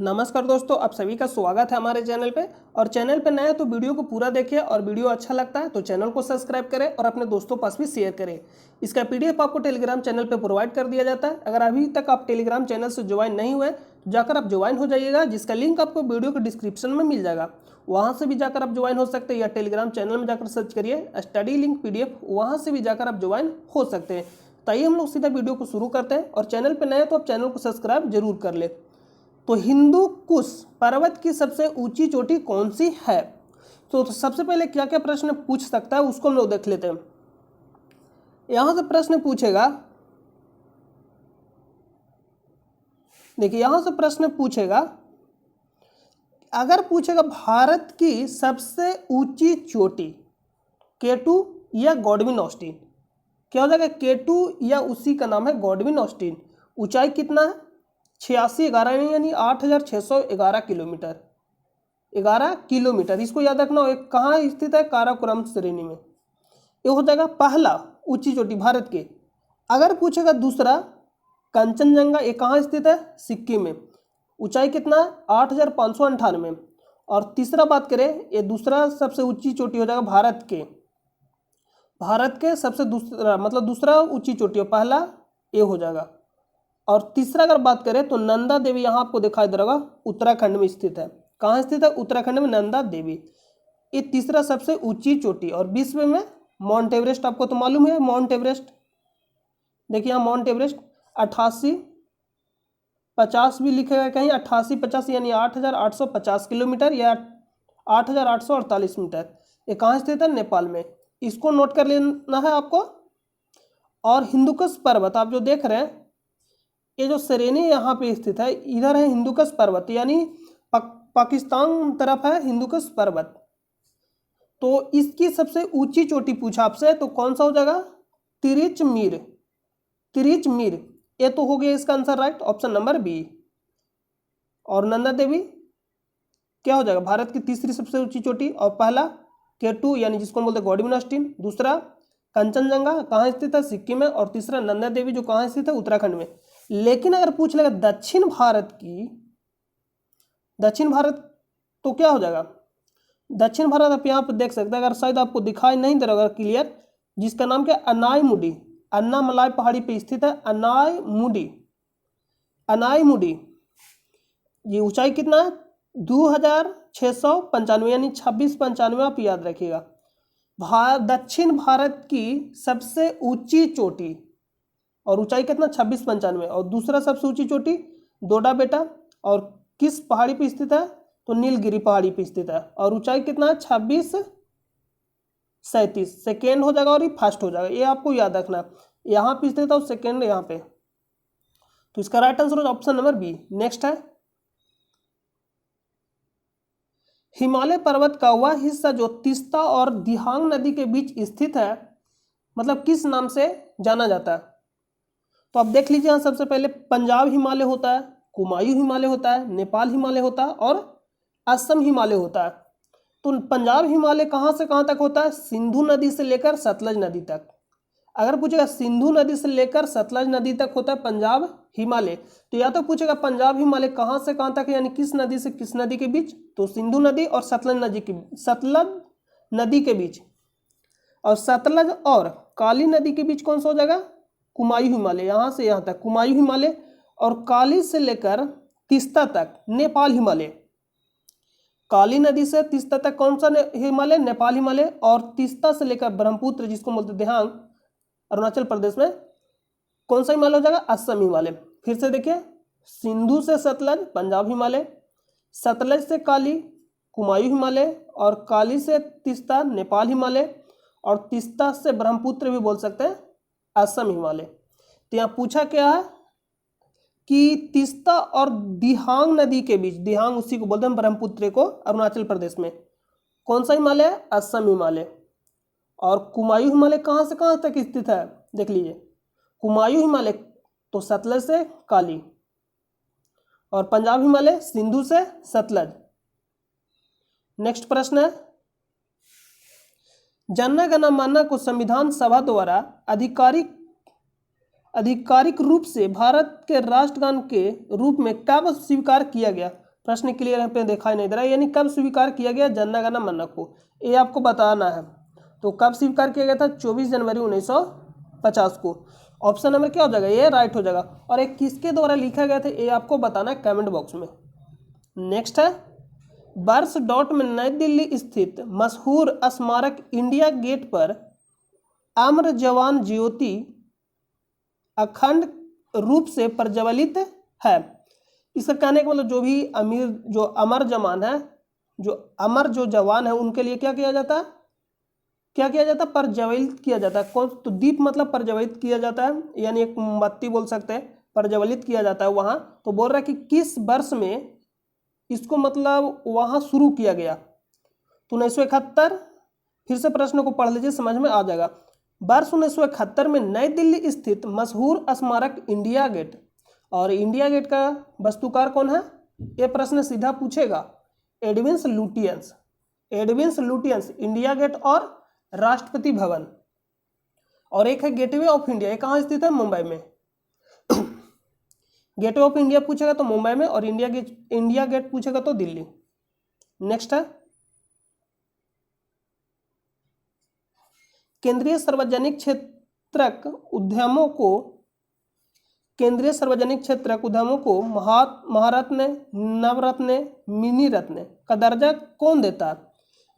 नमस्कार दोस्तों, आप सभी का स्वागत है हमारे चैनल पे। और चैनल पे नए हैं तो वीडियो को पूरा देखिए और वीडियो अच्छा लगता है तो चैनल को सब्सक्राइब करें और अपने दोस्तों पास भी शेयर करें। इसका पीडीएफ आपको टेलीग्राम चैनल पे प्रोवाइड कर दिया जाता है। अगर अभी तक आप टेलीग्राम चैनल से ज्वाइन नहीं हुए तो जाकर आप ज्वाइन हो जाइएगा, जिसका लिंक आपको वीडियो के डिस्क्रिप्शन में मिल जाएगा। वहाँ से भी जाकर आप ज्वाइन हो सकते हैं या टेलीग्राम चैनल में जाकर सर्च करिए स्टडी लिंक पीडीएफ, वहाँ से भी जाकर आप ज्वाइन हो सकते हैं। ताइए हम लोग सीधा वीडियो को शुरू करते हैं। और चैनल पर नए हैं तो आप चैनल को सब्सक्राइब जरूर कर ले। तो हिंदू कुश पर्वत की सबसे ऊंची चोटी कौन सी है? तो सबसे पहले क्या क्या प्रश्न पूछ सकता है उसको हम लोग देख लेते हैं। यहां से प्रश्न पूछेगा, देखिए यहां से प्रश्न पूछेगा, अगर पूछेगा भारत की सबसे ऊंची चोटी केटू या गॉडविन ऑस्टिन, क्या हो जाएगा? केटू या उसी का नाम है गॉडविन ऑस्टिन। ऊंचाई कितना है? 8611 यानी 8611 किलोमीटर। 11 किलोमीटर, इसको याद रखना। एक कहाँ स्थित है? काराकोरम श्रेणी में। ये हो जाएगा पहला ऊंची चोटी भारत के। अगर पूछेगा दूसरा कंचनजंगा, ये कहाँ स्थित है? सिक्किम में। ऊंचाई कितना है? 8598। और तीसरा बात करें, ये दूसरा सबसे ऊंची चोटी हो जाएगा भारत के सबसे दूसरा, मतलब दूसरा ऊंची चोटी है। पहला ये हो जाएगा। और तीसरा अगर बात करें तो नंदा देवी, यहाँ आपको दिखाई दे रहा होगा, उत्तराखंड में स्थित है। कहाँ स्थित है? उत्तराखंड में नंदा देवी। ये तीसरा सबसे ऊंची चोटी। और विश्व में माउंट एवरेस्ट, आपको तो मालूम है माउंट एवरेस्ट। देखिए यहाँ माउंट एवरेस्ट 8850 भी लिखेगा कहीं, 8850 यानी 8850 किलोमीटर या 8848 मीटर। ये कहाँ स्थित है? नेपाल में। इसको नोट कर लेना है आपको। और हिंदुकुश पर्वत आप जो देख रहे हैं, ये जो श्रेणी यहाँ पे स्थित है, इधर है हिंदुकुश पर्वत, यानी पाकिस्तान तरफ है हिंदुकुश पर्वत। तो इसकी सबसे ऊंची चोटी पूछा आपसे तो कौन सा हो जाएगा? तिरिचमीर। तिरिचमीर, ये तो हो गया इसका answer right, option number B. और नंदा देवी क्या हो जाएगा? भारत की तीसरी सबसे ऊंची चोटी। और पहला केटू यानी जिसको हम बोलते हैं गॉडविन ऑस्टिन, दूसरा कंचनजंगा कहाँ स्थित है? सिक्किम में। और तीसरा नंदा देवी जो कहाँ स्थित है? उत्तराखंड में। लेकिन अगर पूछ लेगा दक्षिण भारत की, दक्षिण भारत तो क्या हो जाएगा? दक्षिण भारत आप यहाँ पर देख सकते हैं, अगर शायद आपको दिखाई नहीं दे रहा क्लियर, जिसका नाम क्या? अनायमुडी, अन्नामलाई पहाड़ी पे स्थित है अनायमुडी। अनायमुडी, ये ऊंचाई कितना है? 2695 यानी 2695, आप याद रखिएगा। दक्षिण भारत की सबसे ऊंची चोटी। और ऊंचाई कितना? 2695। और दूसरा सबसे ऊंची चोटी डोडा बेटा, और किस पहाड़ी पे स्थित है? तो नीलगिरी पहाड़ी पे स्थित है। और ऊंचाई कितना है? 2637। सेकेंड हो जाएगा और ये फर्स्ट हो जाएगा, ये आपको याद रखना। यहाँ पे स्थित है और सेकेंड यहाँ पे। तो इसका right answer option number B. Next है, हिमालय पर्वत का वह हिस्सा जो तीस्ता और दिहांग नदी के बीच स्थित है, मतलब किस नाम से जाना जाता है? तो आप देख लीजिए, यहाँ सबसे पहले पंजाब हिमालय होता है, कुमायूं हिमालय होता है, नेपाल हिमालय होता है और असम हिमालय होता है। तो पंजाब हिमालय कहाँ से कहाँ तक होता है? सिंधु नदी से लेकर सतलज नदी तक। अगर पूछेगा सिंधु नदी से लेकर सतलज नदी तक होता है पंजाब हिमालय, तो या तो पूछेगा पंजाब हिमालय कहाँ से कहाँ तक, यानी किस नदी से किस नदी के बीच? तो सिंधु नदी और सतलज नदी के बीच। और सतलज और काली नदी के बीच कौन सा हो जाएगा? कुमायूं हिमालय, यहाँ से यहाँ तक कुमायूं हिमालय। और काली से लेकर तीस्ता तक नेपाल हिमालय। काली नदी से तीस्ता तक कौन सा हिमालय? नेपाल हिमालय। और तीस्ता से लेकर ब्रह्मपुत्र जिसको बोलते देहांग अरुणाचल प्रदेश में, कौन सा हिमालय हो जाएगा? असम हिमालय। फिर से देखिए, सिंधु से सतलज पंजाब हिमालय, सतलज से काली कुमायूं हिमालय, और काली से तीस्ता नेपाल हिमालय, और तीस्ता से ब्रह्मपुत्र भी बोल सकते हैं असम हिमालय। तो यहाँ पूछा क्या है कि तीस्ता और दिहांग नदी के बीच, दिहांग उसी को बोलते हैं ब्रह्मपुत्र को, अरुणाचल प्रदेश में, कौन सा हिमालय है? असम हिमालय। और कुमायूं हिमालय कहाँ से कहाँ तक स्थित है? देख लीजिए, कुमायूं हिमालय तो सतलज से काली, और पंजाब हिमालय सिंधु से सतलज। नेक्स्ट प्रश्न है, जन गण मन को संविधान सभा द्वारा आधिकारिक रूप से भारत के राष्ट्रगान के रूप में कब स्वीकार किया गया? प्रश्न क्लियर है पे दिखाई नहीं दे रहा, यानी कब स्वीकार किया गया जनगणना मानक को, ये आपको बताना है। तो कब स्वीकार किया गया था? 24 जनवरी 1950 को। ऑप्शन नंबर क्या हो जाएगा? ये राइट हो जाएगा। और ये किसके द्वारा लिखा गया था ये आपको बताना है कमेंट बॉक्स में। नेक्स्ट है, वर्ष डॉट में नई दिल्ली स्थित मशहूर स्मारक इंडिया गेट पर अमर जवान ज्योति अखंड रूप से प्रज्वलित है। इसका कहने का मतलब जो अमर जवान है, जो अमर जो जवान है उनके लिए क्या किया जाता है? क्या किया जाता है? प्रज्वलित किया जाता है। कौन? तो दीप मतलब प्रज्वलित किया जाता है, यानी एक मोमबत्ती बोल सकते हैं, प्रज्वलित किया जाता है वहां। तो बोल रहा है कि किस वर्ष में इसको मतलब वहां शुरू किया गया? तो 1971। फिर से प्रश्न को पढ़ लीजिए, समझ में आ जाएगा। वर्ष 1971 में नई दिल्ली स्थित मशहूर स्मारक इंडिया गेट, और इंडिया गेट का वास्तुकार कौन है? यह प्रश्न सीधा पूछेगा, Edwin Lutyens. Edwin Lutyens, India Gate और राष्ट्रपति भवन। और एक है गेटवे ऑफ इंडिया, ये कहाँ स्थित है? मुंबई में। गेटवे ऑफ इंडिया पूछेगा तो मुंबई में, और इंडिया गेट पूछेगा तो दिल्ली। नेक्स्ट है, केंद्रीय सार्वजनिक क्षेत्रक उद्यमों को महारत्न, नवरत्न, मिनी रत्न का दर्जा कौन देता है?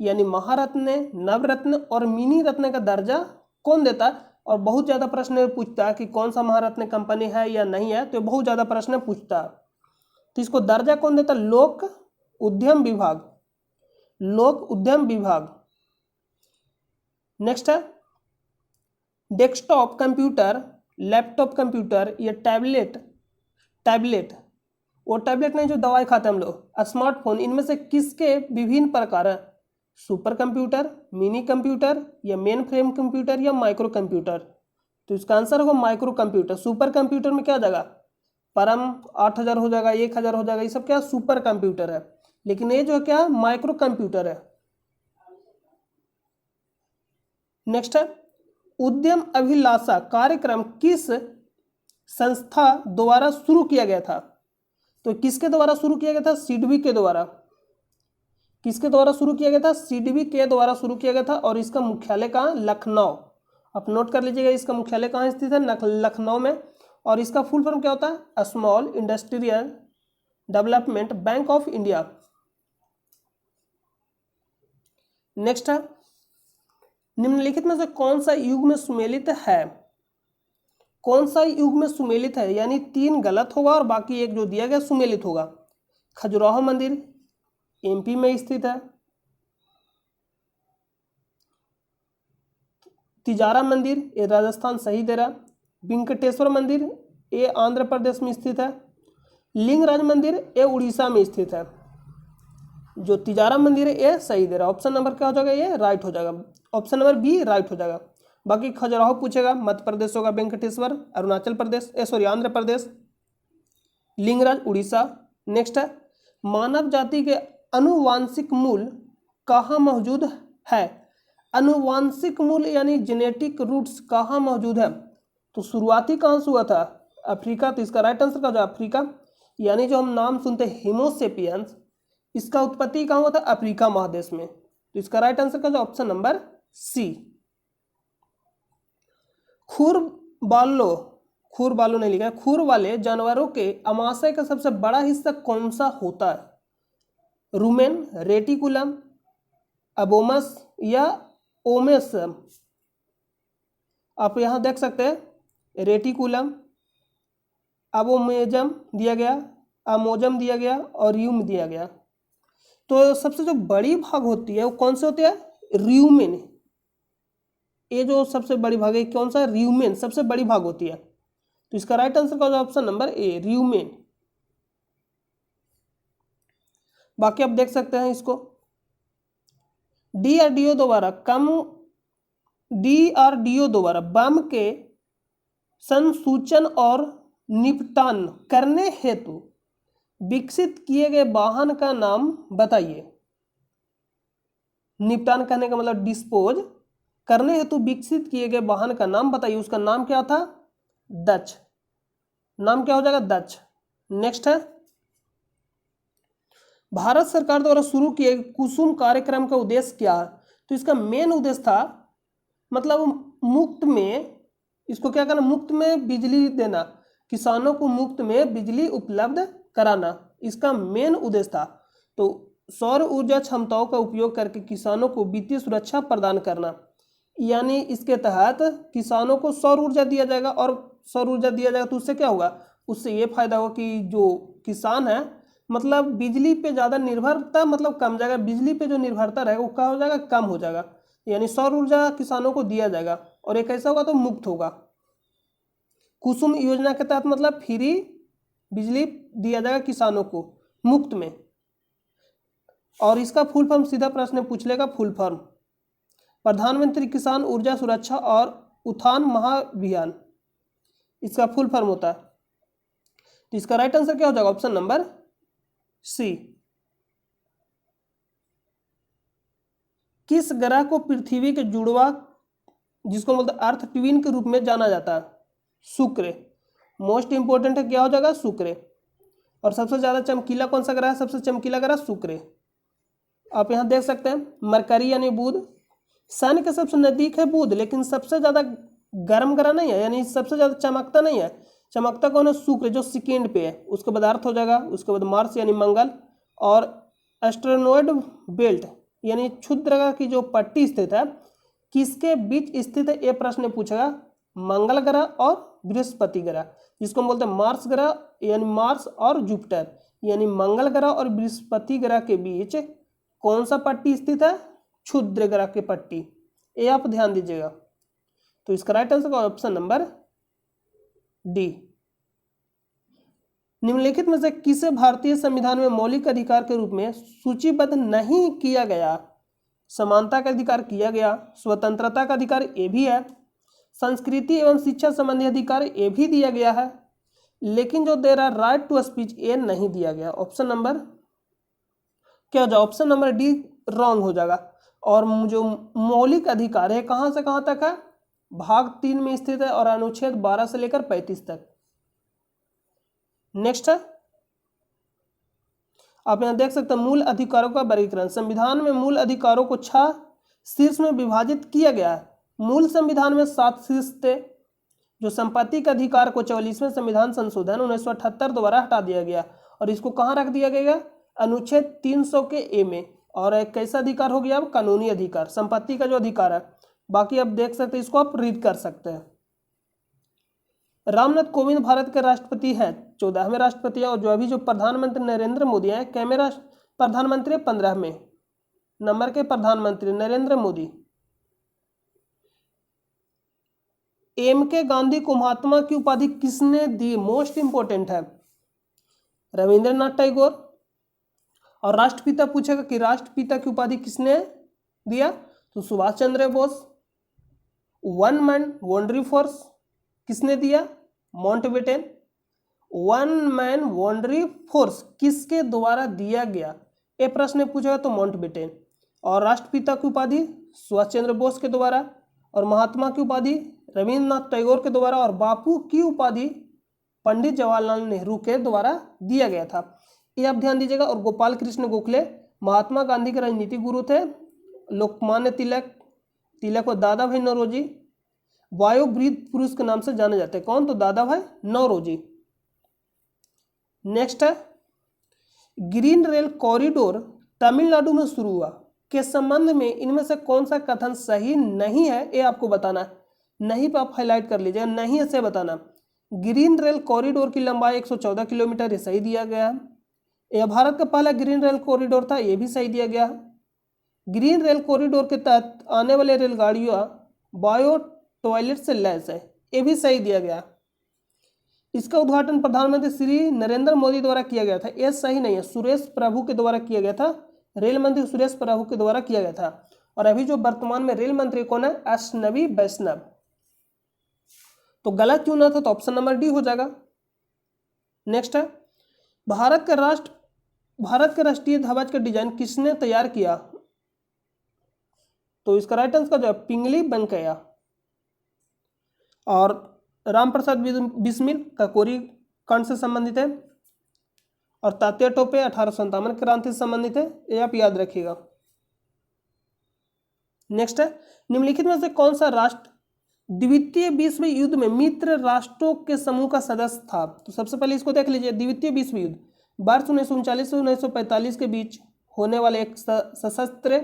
यानी महारत्न, नवरत्न और मिनी रत्न का दर्जा कौन देता है? और बहुत ज्यादा प्रश्न पूछता है कि कौन सा महारत्न कंपनी है या नहीं है, तो बहुत ज्यादा प्रश्न पूछता है। तो इसको दर्जा कौन देता? लोक उद्यम विभाग। लोक उद्यम विभाग। नेक्स्ट है, डेस्कटॉप कंप्यूटर, लैपटॉप कंप्यूटर या टैबलेट वो टैबलेट नहीं जो दवाई खाते हम लोग, स्मार्टफोन, इनमें से किसके विभिन्न प्रकार हैं? सुपर कंप्यूटर, मिनी कंप्यूटर या मेन फ्रेम कंप्यूटर या माइक्रो कंप्यूटर? तो इसका आंसर होगा माइक्रो कंप्यूटर। सुपर कंप्यूटर में क्या हो जाएगा? परम 8000 हो जाएगा, 1000 हो जाएगा, ये सब क्या सुपर कंप्यूटर है। लेकिन ये जो क्या माइक्रो कंप्यूटर है। नेक्स्ट है, उद्यम अभिलाषा कार्यक्रम किस संस्था द्वारा शुरू किया गया था? तो किसके द्वारा शुरू किया गया था? सिडबी के द्वारा। किसके द्वारा शुरू किया गया था? सिडबी के द्वारा शुरू किया गया था। और इसका मुख्यालय कहाँ? लखनऊ। आप नोट कर लीजिएगा, इसका मुख्यालय कहाँ स्थित है? लखनऊ में। और इसका फुल फॉर्म क्या होता है? Small industrial development bank of India. Next है, निम्नलिखित में से कौन सा युग में सुमेलित है? कौन सा युग में सुमेलित है? यानी 3 गलत होगा और बाकी एक जो दिया गया सुमेलित होगा। खजुराहो मंदिर एमपी में स्थित है, तिजारा मंदिर ये राजस्थान सही दे रहा, वेंकटेश्वर मंदिर ये आंध्र प्रदेश में स्थित है, लिंगराज मंदिर ये उड़ीसा में स्थित है। जो तिजारा मंदिर है ये सही दे रहा। ऑप्शन नंबर क्या हो जाएगा? ये राइट हो जाएगा। ऑप्शन नंबर बी राइट हो जाएगा। बाकी खजुराहो पूछेगा, मध्य प्रदेश होगा, वेंकटेश्वर अरुणाचल प्रदेश, आंध्र प्रदेश, लिंगराज उड़ीसा। नेक्स्ट है, मानव जाति के अनुवांशिक मूल कहाँ मौजूद है? अनुवांशिक मूल यानी जेनेटिक रूट्स कहाँ मौजूद है? तो शुरुआती कहाँ से हुआ था? अफ्रीका। तो इसका राइट आंसर क्या हो जाएगा? अफ्रीका। यानी जो हम नाम सुनते हैं होमोसेपियंस, इसका उत्पत्ति कहाँ हुआ था? अफ्रीका महादेश में। तो इसका राइट आंसर क्या हो जाएगा? Option number C. खुर बालो नहीं लिखा है। खुर वाले जानवरों के अमाशय का सबसे बड़ा हिस्सा कौन सा होता है? रूमेन, रेटिकुलम, अबोमस या ओमेस? आप यहां देख सकते हैं रेटिकुलम, अबोमेजम दिया गया, अमोजम दिया गया और र्यूम दिया गया। तो सबसे जो बड़ी भाग होती है वो कौन से होती है? र्यूमेन। ये जो सबसे बड़ी भाग है कौन सा? र्यूमेन सबसे बड़ी भाग होती है। तो इसका राइट आंसर का ऑप्शन नंबर ए र्यूमेन। बाकी आप देख सकते हैं इसको डीआरडीओ द्वारा बम के संसूचन और निपटान करने हेतु विकसित किए गए वाहन का नाम बताइए। निपटान करने का मतलब डिस्पोज करने हेतु विकसित किए गए वाहन का नाम बताइए। उसका नाम क्या था? डच। नाम क्या हो जाएगा? डच। नेक्स्ट है, भारत सरकार द्वारा शुरू किए कुसुम कार्यक्रम का उद्देश्य क्या है? तो इसका मेन उद्देश्य था मतलब मुफ्त में, इसको क्या करना, मुफ्त में बिजली देना, किसानों को मुफ्त में बिजली उपलब्ध कराना, इसका मेन उद्देश्य था। तो सौर ऊर्जा क्षमताओं का उपयोग करके किसानों को वित्तीय सुरक्षा प्रदान करना, यानी इसके तहत किसानों को सौर ऊर्जा दिया जाएगा, और सौर ऊर्जा दिया जाएगा तो उससे क्या होगा, उससे ये फायदा होगा कि जो किसान है मतलब बिजली पे ज़्यादा निर्भरता मतलब कम जाएगा, बिजली पे जो निर्भरता रहेगा वो क्या हो जाएगा, कम हो जाएगा, यानी सौर ऊर्जा किसानों को दिया जाएगा और एक ऐसा होगा तो मुफ्त होगा। कुसुम योजना के तहत मतलब फ्री बिजली दिया जाएगा किसानों को मुफ्त में। और इसका फुल फॉर्म सीधा प्रश्न पूछ लेगा, फुल फॉर्म प्रधानमंत्री किसान ऊर्जा सुरक्षा और उत्थान महाअभियान, इसका फुल फॉर्म होता है। तो इसका राइट आंसर क्या हो जाएगा, ऑप्शन नंबर सी। किस ग्रह को पृथ्वी के जुड़वा जिसको बोलते हैं अर्थ ट्विन के रूप में जाना जाता है, शुक्र। मोस्ट इंपोर्टेंट है, क्या हो जाएगा, शुक्र। और सबसे ज्यादा चमकीला कौन सा ग्रह है, सबसे चमकीला ग्रह शुक्र। आप यहां देख सकते हैं मरकरी यानी बुध, सन के सबसे नजदीक है बुध, लेकिन सबसे ज्यादा गर्म ग्रह नहीं है, यानी सबसे ज्यादा चमकता नहीं है, चमकता कौन है, शुक्र जो सेकेंड पे है। उसके बाद अर्थ हो जाएगा, उसके बाद मार्स यानी मंगल, और एस्ट्रोनॉइड बेल्ट यानी क्षुद्र ग्रह की जो पट्टी स्थित है किसके बीच स्थित है, ये प्रश्न पूछेगा, मंगल ग्रह और बृहस्पति ग्रह, जिसको हम बोलते हैं मार्स ग्रह, यानी मार्स और जुपिटर, यानी मंगल ग्रह और बृहस्पति ग्रह के बीच कौन सा पट्टी स्थित है, क्षुद्र ग्रह की पट्टी, ये आप ध्यान दीजिएगा। तो इसका राइट आंसर का ऑप्शन नंबर डी। निम्नलिखित में से किसे भारतीय संविधान में मौलिक अधिकार के रूप में सूचीबद्ध नहीं किया गया, समानता का अधिकार किया गया, स्वतंत्रता का अधिकार ये भी है, संस्कृति एवं शिक्षा संबंधी अधिकार ये भी दिया गया है, लेकिन जो दे रहा राइट टू स्पीच ये नहीं दिया गया। ऑप्शन नंबर क्या हो जाएगा, ऑप्शन नंबर डी रॉन्ग हो जाएगा। और जो मौलिक अधिकार है कहां से कहां तक है, भाग 3 में स्थित है और अनुच्छेद 12 से लेकर 35 तक। नेक्स्ट है, आप यहां देख सकते हैं मूल अधिकारों का वर्गीकरण। संविधान में मूल अधिकारों को 6 शीर्ष में विभाजित किया गया है। मूल संविधान में 7 शीर्ष थे, जो संपत्ति के अधिकार को 44वें संविधान संशोधन 1978 द्वारा हटा दिया गया और इसको कहां रख दिया गया, अनुच्छेद 300 के ए में। और एक कैसा अधिकार हो गया, अब कानूनी अधिकार, संपत्ति का जो अधिकार है। बाकी आप देख सकते हैं, इसको आप रीड कर सकते हैं। रामनाथ कोविंद भारत के राष्ट्रपति हैं, 14वें राष्ट्रपति हैं, और जो अभी जो प्रधानमंत्री नरेंद्र मोदी हैं, कैमे प्रधानमंत्री 15वें नंबर के प्रधानमंत्री नरेंद्र मोदी। एम के गांधी को महात्मा की उपाधि किसने दी, मोस्ट इंपोर्टेंट है, रविंद्रनाथ टैगोर। और राष्ट्रपिता पूछेगा कि राष्ट्रपिता की उपाधि किसने दिया, तो Subhash Chandra Bose. One man वॉन्डरी force किसने दिया, माउंटबेटन। वन मैन वॉन्डरी फोर्स किसके द्वारा दिया गया, ये प्रश्न पूछेगा तो माउंटबेटन। और राष्ट्रपिता की उपाधि सुभाष चंद्र बोस के द्वारा, और महात्मा की उपाधि रविंद्रनाथ टैगोर के द्वारा, और बापू की उपाधि पंडित जवाहरलाल नेहरू के द्वारा दिया गया था, ये आप ध्यान दीजिएगा। और गोपाल कृष्ण गोखले महात्मा गांधी के राजनीतिक गुरु थे। लोकमान्य तिलक और दादा भाई नौरोजी वायोवृद्ध पुरुष के नाम से जाने जाते हैं, कौन, तो दादा भाई नौरोजी। नेक्स्ट है, ग्रीन रेल कॉरिडोर तमिलनाडु में शुरू हुआ के संबंध में इनमें से कौन सा कथन सही नहीं है, ये आपको बताना है। नहीं पे आप हाईलाइट कर लीजिएगा, नहीं ऐसे बताना। ग्रीन रेल कॉरिडोर की लंबाई 114 किलोमीटर, ये सही दिया गया है। यह भारत का पहला ग्रीन रेल कॉरिडोर था, ये भी सही दिया गया है। ग्रीन रेल कॉरिडोर के तहत आने वाले रेलगाड़ियां बायो टॉयलेट से लैस है, ये भी सही दिया गया। इसका उद्घाटन प्रधानमंत्री श्री नरेंद्र मोदी द्वारा किया गया था, ये सही नहीं है, सुरेश प्रभु के द्वारा किया गया था, रेल मंत्री सुरेश प्रभु के द्वारा किया गया था। और अभी जो वर्तमान में रेल मंत्री कौन है, अश्विनी वैष्णव। तो गलत चुना था, तो ऑप्शन नंबर डी हो जाएगा। नेक्स्ट है, भारत के राष्ट्रीय ध्वज का डिजाइन किसने तैयार किया, तो इसका राइट आंसर जो है पिंगली वेंकैया। और राम प्रसाद बिस्मिल ककोरी कांड से संबंधित है। और तात्या टोपे 1857 क्रांति से संबंधित है, ये आप याद रखिएगा। नेक्स्ट है, निम्नलिखित में से कौन सा राष्ट्र द्वितीय विश्व युद्ध में मित्र राष्ट्रों के समूह का सदस्य था? तो सबसे पहले इसको देख लीजिए। द्वितीय विश्व युद्ध वर्ष 1939 से 1945 के बीच होने वाले एक सशस्त्र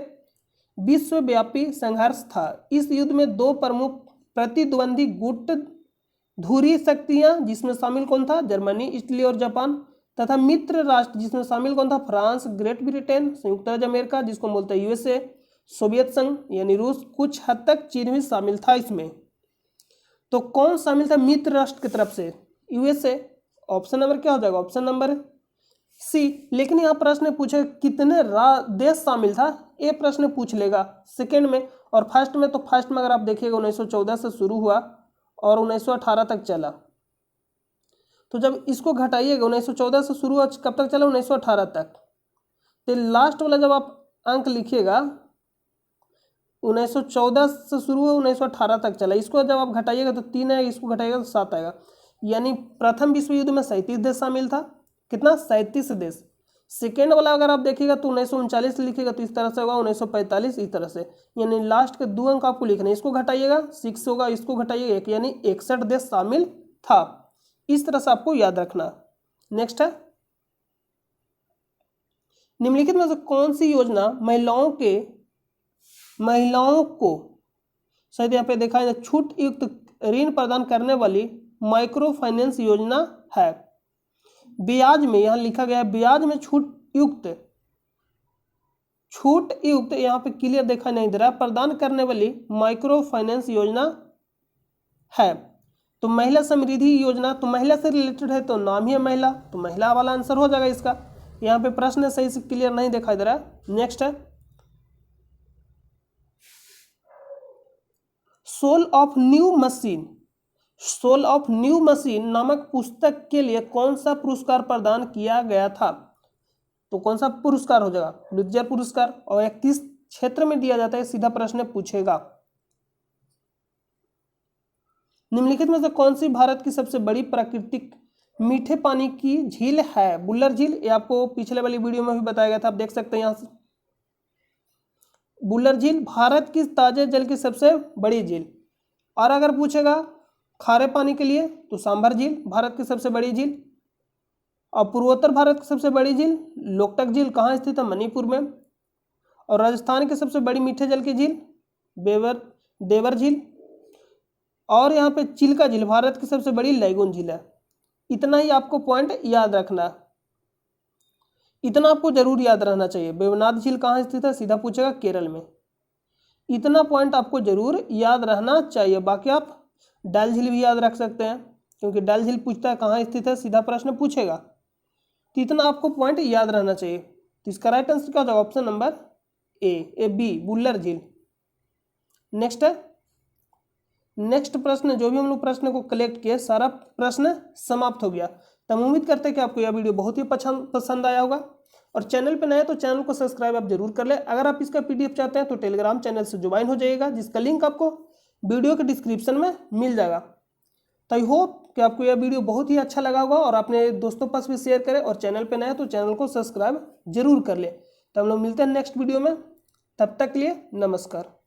विश्वव्यापी संघर्ष था। इस युद्ध में दो प्रमुख प्रतिद्वंदी गुट धुरी शक्तियां, जिसमें शामिल कौन था? जर्मनी, इटली और जापान, तथा मित्र राष्ट्र जिसमें शामिल कौन था? फ्रांस, ग्रेट ब्रिटेन, संयुक्त राज्य अमेरिका जिसको बोलते हैं यूएसए, सोवियत संघ यानी रूस, कुछ हद तक चीन भी शामिल था इसमें। तो कौन शामिल था मित्र राष्ट्र की तरफ से? यूएसए। ऑप्शन नंबर क्या हो जाएगा? Option number C. लेकिन यहाँ प्रश्न पूछे कितने देश शामिल था, ये प्रश्न पूछ लेगा सेकेंड में। और फर्स्ट में, तो फर्स्ट में अगर आप देखिएगा 1914 से शुरू हुआ और 1918 तक चला। तो जब इसको घटाइएगा 1914 से शुरू हुआ, कब तक चला? 1918 तक। तो लास्ट वाला जब आप अंक लिखिएगा 1914 से शुरू हुआ 1918 तक चला, इसको जब आप घटाइएगा तो 3 आएगा, इसको घटाइएगा तो 7 आएगा। यानी प्रथम विश्व युद्ध में 37 देश शामिल था। कितना? 37 देश। सेकेंड वाला अगर आप देखिएगा तो 1939 लिखिएगा तो इस तरह से होगा, 1945 इस तरह से। यानी लास्ट के 2 अंक आपको लिखने, इसको घटाइएगा 6 होगा, इसको घटाइएगा 1, यानी 61 देश शामिल था। इस तरह से आपको याद रखना। नेक्स्ट है, निम्नलिखित में से कौन सी योजना महिलाओं को शायद यहाँ पे देखा है छूट युक्त ऋण प्रदान करने वाली माइक्रो फाइनेंस योजना है? ब्याज में, यहाँ लिखा गया है ब्याज में छूट युक्त, यहाँ पे क्लियर देखा नहीं दे रहा, प्रदान करने वाली माइक्रो फाइनेंस योजना है। तो महिला समृद्धि योजना, तो महिला से रिलेटेड है तो नाम ही है महिला, तो महिला वाला आंसर हो जाएगा इसका। यहाँ पे प्रश्न सही से क्लियर नहीं दिखाई दे रहा है। नेक्स्ट है, सोल ऑफ न्यू मशीन नामक पुस्तक के लिए कौन सा पुरस्कार प्रदान किया गया था? तो कौन सा पुरस्कार हो जाएगा? पुलित्जर पुरस्कार। और किस क्षेत्र में दिया जाता है? सीधा प्रश्न पूछेगा। निम्नलिखित में से कौन सी भारत की सबसे बड़ी प्राकृतिक मीठे पानी की झील है? बुल्लर झील। ये आपको पिछले वाली वीडियो में भी बताया गया था, आप देख सकते हैं यहाँ से। बुल्लर झील भारत की ताजे जल की सबसे बड़ी झील। और अगर पूछेगा खारे पानी के लिए तो सांभर झील भारत की सबसे बड़ी झील। और पूर्वोत्तर भारत की सबसे बड़ी झील लोकटक झील कहाँ स्थित है? मणिपुर में। और राजस्थान की सबसे बड़ी मीठे जल की झील देवर झील। और यहाँ पे चिल्का झील भारत की सबसे बड़ी लैगून झील है। इतना ही आपको पॉइंट याद रखना, इतना आपको जरूर याद रहना चाहिए। वेवनाथ झील कहाँ स्थित है? सीधा पूछेगा केरल में। इतना पॉइंट आपको जरूर याद रहना चाहिए। बाकी आप डल झील भी याद रख सकते हैं, क्योंकि डल झील पूछता है कहाँ स्थित है, सीधा प्रश्न पूछेगा। तो इतना आपको पॉइंट याद रहना चाहिए। तो इसका राइट आंसर क्या होगा? Option number A B, Bullar झील। नेक्स्ट है, नेक्स्ट प्रश्न, जो भी हम लोग प्रश्न को कलेक्ट किए सारा प्रश्न समाप्त हो गया। तो हम उम्मीद करते हैं कि आपको यह वीडियो बहुत ही पसंद आया होगा। और चैनल पे नए हैं तो चैनल को सब्सक्राइब आप जरूर कर ले। अगर आप इसका पीडीएफ चाहते हैं तो टेलीग्राम चैनल से ज्वाइन हो जाइएगा, जिसका लिंक आपको वीडियो के डिस्क्रिप्शन में मिल जाएगा। तो आई होप कि आपको यह वीडियो बहुत ही अच्छा लगा होगा और अपने दोस्तों पास भी शेयर करें। और चैनल पे नए हैं तो चैनल को सब्सक्राइब जरूर कर ले। तो हम लोग मिलते हैं नेक्स्ट वीडियो में, तब तक के लिए नमस्कार।